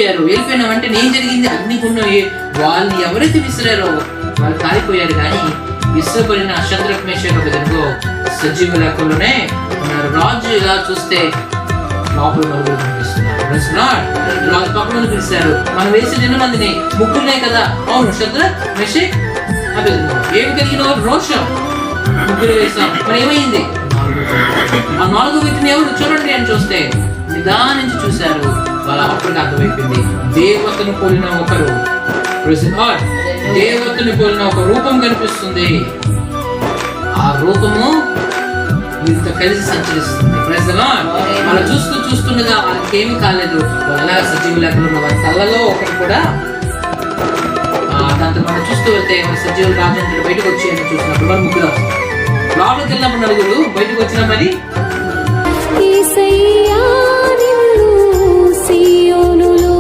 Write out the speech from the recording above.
వెళ్ళిపోయారు. వెళ్ళిపోయిన వెంటనే ఏం జరిగింది? అగ్నిగుండం వాళ్ళని ఎవరైతే విసిరారో వాళ్ళు కాలిపోయారు. కానీ విసిరబడిన శద్రక్ మేషక్ అబేద్నెగో సజీవ లెక్కలోనే ఉన్నారు. రాజు ఇలా చూస్తే లోపల నలుగురు కనిపిస్తున్నారు. రాజు పక్కన పిలిచారు. మనం వేసిన 2 మందిని ముగ్గురునే కదా. అవును, శద్రక్ మేషక్ అబేద్నెగో. ఏమి కలిగిన రోషం. ముగ్గురు వేసాం, మరి ఏమైంది? ఆ 4 వ్యక్తిని ఎవరు చూడండి అని చూస్తే నిదానించి చూశారు. వాళ్ళ అప్పటికి అర్థమైపోయింది, దేవతను పోలిన ఒకరు, దేవతని పోలిన ఒక రూపం కనిపిస్తుంది. ఆ రూపము వీరితో కలిసి సంచరిస్తుంది. వాళ్ళు చూస్తుండగా వాళ్ళకి ఏమి కాలేదు. వాళ్ళ సజీవ లెక్కలు ఉన్న వారి కళ్ళలో ఒకటి కూడా దాంతో మనం చూస్తూ వెళ్తే సజీవ రాజేంద్రుడు బయటకు వచ్చి అని చూసినప్పుడు వాళ్ళు ముగ్గురు వస్తారు. లోపలికి వెళ్ళినప్పుడు నలుగురు, బయటకు వచ్చిన మరి